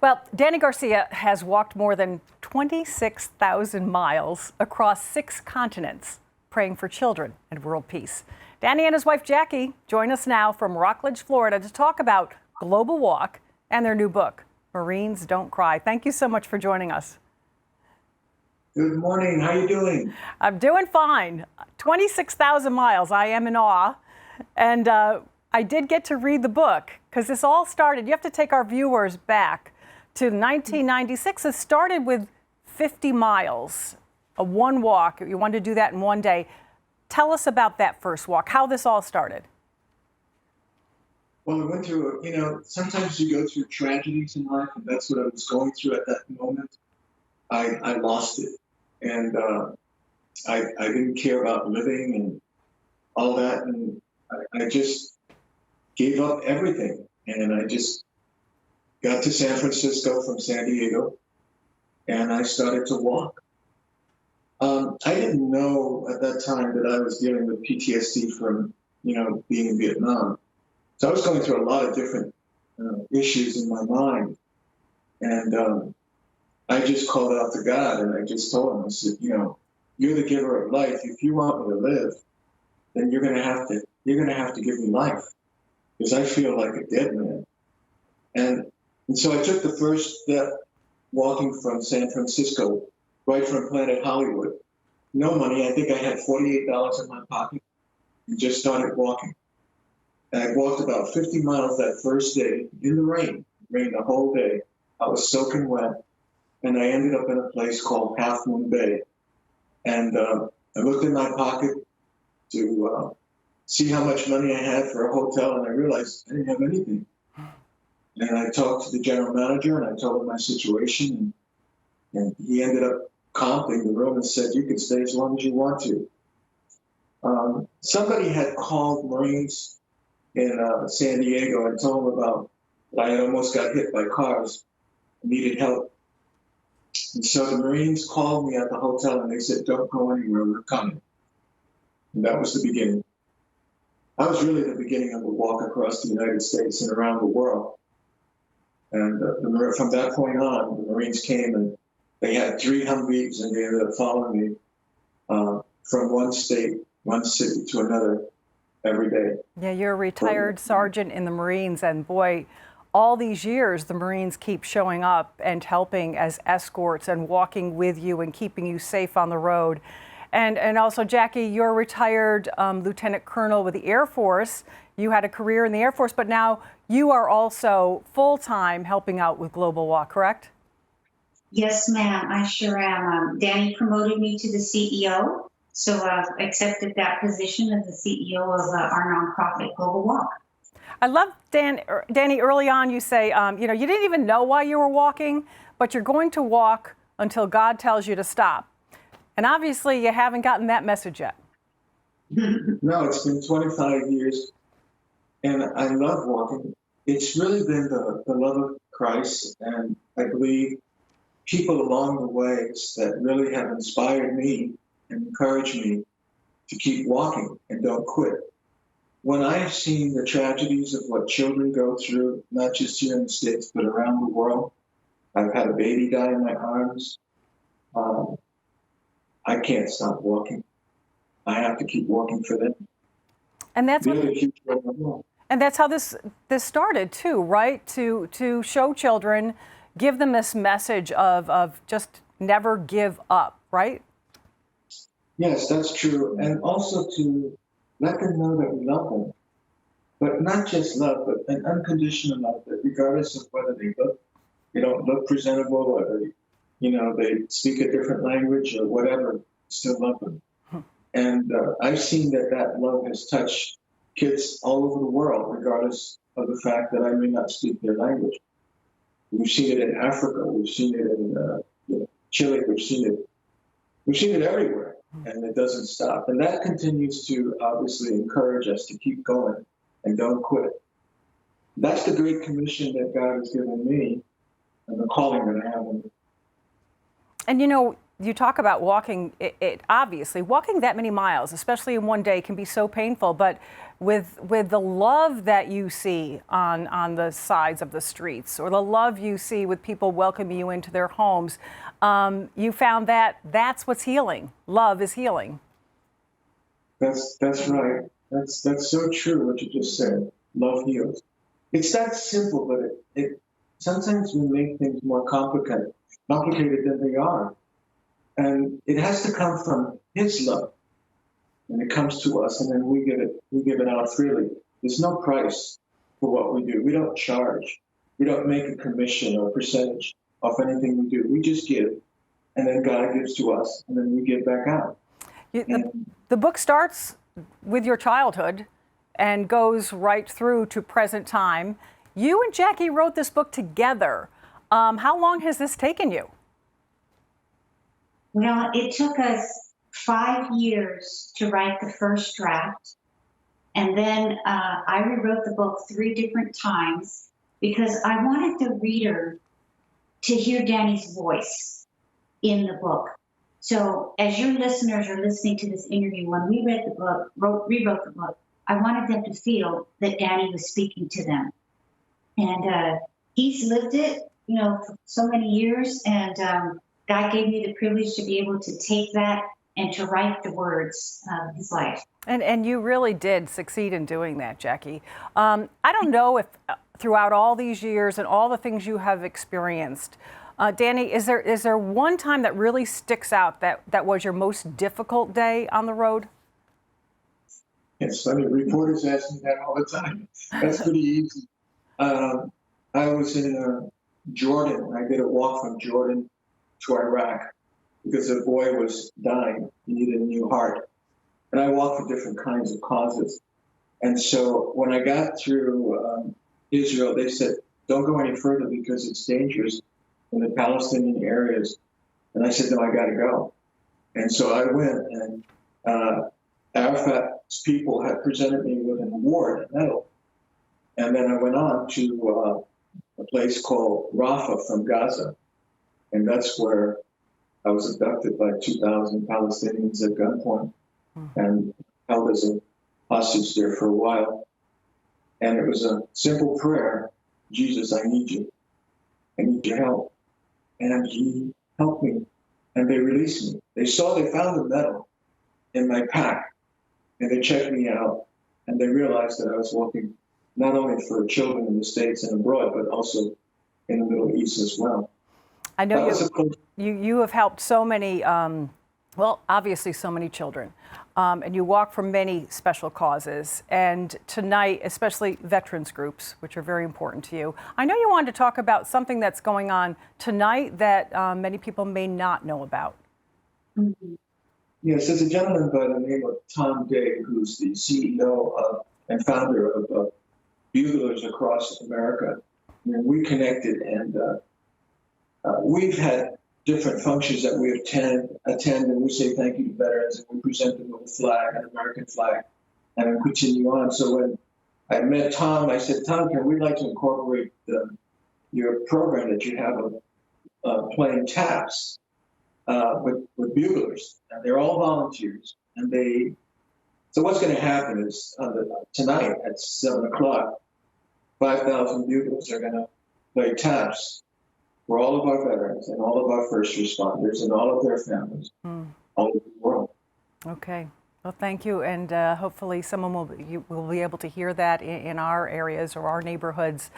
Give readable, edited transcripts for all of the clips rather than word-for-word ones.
Well, Danny Garcia has walked more than 26,000 miles across 6 continents, praying for children and world peace. Danny and his wife Jackie join us now from Rockledge, Florida, to talk about Global Walk and their new book, Marines Don't Cry. Thank you so much for joining us. Good morning. How are you doing? I'm doing fine. 26,000 miles. I am in awe. And I did get to read the book because this all started, you have to take our viewers back to 1996. It started with 50 miles, a one walk. You wanted to do that in one day. Tell us about that first walk, how this all started. Well, I went through, sometimes you go through tragedies in life, and that's what I was going through at that moment. I lost it. And I didn't care about living and all that. And I just gave up everything. And I just got to San Francisco from San Diego, and I started to walk. I didn't know at that time that I was dealing with PTSD from, being in Vietnam. So I was going through a lot of different issues in my mind. And I just called out to God, and I just told him, I said, you're the giver of life. If you want me to live, then you're going to have to give me life, because I feel like a dead man. And so I took the first step walking from San Francisco, right from Planet Hollywood. No money. I think I had $48 in my pocket, and just started walking. And I walked about 50 miles that first day in the rain. It rained the whole day. I was soaking wet. And I ended up in a place called Half Moon Bay. And I looked in my pocket to see how much money I had for a hotel, and I realized I didn't have anything. And I talked to the general manager, and I told him my situation, and he ended up comping the room and said, you can stay as long as you want to. Somebody had called Marines in San Diego and told them about I had almost got hit by cars and needed help. And so the Marines called me at the hotel, and they said, don't go anywhere, we're coming. And that was the beginning. That was really the beginning of the walk across the United States and around the world. And from that point on, the Marines came, and they had 3 Humvees, and they ended up following me from one state, one city to another every day. Yeah, you're a retired sergeant in the Marines, and boy, all these years, the Marines keep showing up and helping as escorts and walking with you and keeping you safe on the road. And also, Jackie, you're a retired Lieutenant Colonel with the Air Force. You had a career in the Air Force, but now you are also full-time helping out with Global Walk, correct? Yes, ma'am, I sure am. Danny promoted me to the CEO, so I've accepted that position as the CEO of our nonprofit Global Walk. I love, Danny, early on you say, you didn't even know why you were walking, but you're going to walk until God tells you to stop. And obviously you haven't gotten that message yet. No, it's been 25 years, and I love walking. It's really been the love of Christ, and I believe people along the ways that really have inspired me and encouraged me to keep walking and don't quit. When I've seen the tragedies of what children go through, not just here in the States, but around the world, I've had a baby die in my arms. I can't stop walking. I have to keep walking for them. And that's how this started too, right? To show children, give them this message of just never give up, right? Yes, that's true. And also to let them know that we love them, but not just love, but an unconditional love, that regardless of whether they don't look presentable, or they speak a different language or whatever, still love them. And I've seen that love has touched kids all over the world, regardless of the fact that I may not speak their language. We've seen it in Africa, we've seen it in Chile, we've seen it everywhere. And it doesn't stop. And that continues to obviously encourage us to keep going and don't quit. That's the great commission that God has given me and the calling that I have in me. And you talk about walking, obviously, walking that many miles, especially in one day, can be so painful. But with the love that you see on the sides of the streets, or the love you see with people welcoming you into their homes, you found that that's what's healing. Love is healing. That's right. That's so true what you just said. Love heals. It's that simple, but it sometimes we make things more complicated than they are. And it has to come from His love. And it comes to us, and then we give it out freely. There's no price for what we do. We don't charge. We don't make a commission or percentage of anything we do. We just give, and then God gives to us, and then we give back out. The book starts with your childhood and goes right through to present time. You and Jackie wrote this book together. How long has this taken you? Well, it took us 5 years to write the first draft. And then I rewrote the book 3 different times because I wanted the reader to hear Danny's voice in the book. So as your listeners are listening to this interview, when we read the book, rewrote the book, I wanted them to feel that Danny was speaking to them. And he's lived it, for so many years. And God gave me the privilege to be able to take that and to write the words of his life. And you really did succeed in doing that, Jackie. I don't know if throughout all these years and all the things you have experienced, Danny, is there one time that really sticks out that was your most difficult day on the road? Yes, I mean, reporters ask me that all the time. That's pretty easy. I was in Jordan. I did a walk from Jordan to Iraq because a boy was dying. He needed a new heart. And I walked for different kinds of causes. And so when I got through Israel, they said, don't go any further because it's dangerous in the Palestinian areas. And I said, no, I got to go. And so I went, and Arafat's people had presented me with an award, a medal. And then I went on to a place called Rafah from Gaza. And that's where I was abducted by 2,000 Palestinians at gunpoint and held as a hostage there for a while. And it was a simple prayer: Jesus, I need you. I need your help. And he helped me, and they released me. They found the medal in my pack, and they checked me out, and they realized that I was working not only for children in the States and abroad, but also in the Middle East as well. I know you have helped so many, obviously so many children, and you walk for many special causes. And tonight, especially veterans groups, which are very important to you. I know you wanted to talk about something that's going on tonight that many people may not know about. Mm-hmm. Yes, there's a gentleman by the name of Tom Day, who's the CEO and founder of Buglers across America. And we connected, and we've had different functions that we attend, and we say thank you to veterans, and we present them with a flag, an American flag, and we continue on. So when I met Tom, I said, Tom, we'd like to incorporate your program that you have of playing taps with buglers, and they're all volunteers. And so what's going to happen is tonight at 7 o'clock, 5,000 buglers are going to play taps for all of our veterans and all of our first responders and all of their families all over the world. Okay. Well, thank you, and hopefully someone will be able to hear that in our areas or our neighborhoods.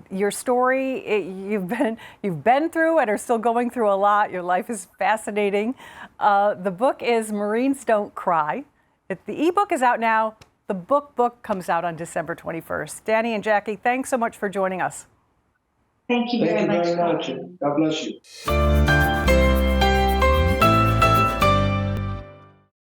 Your story, you've been through and are still going through a lot. Your life is fascinating. The book is Marines Don't Cry. The ebook is out now. The book comes out on December 21st. Danny and Jackie, thanks so much for joining us. Thank you very much. Thank you very much. God bless you.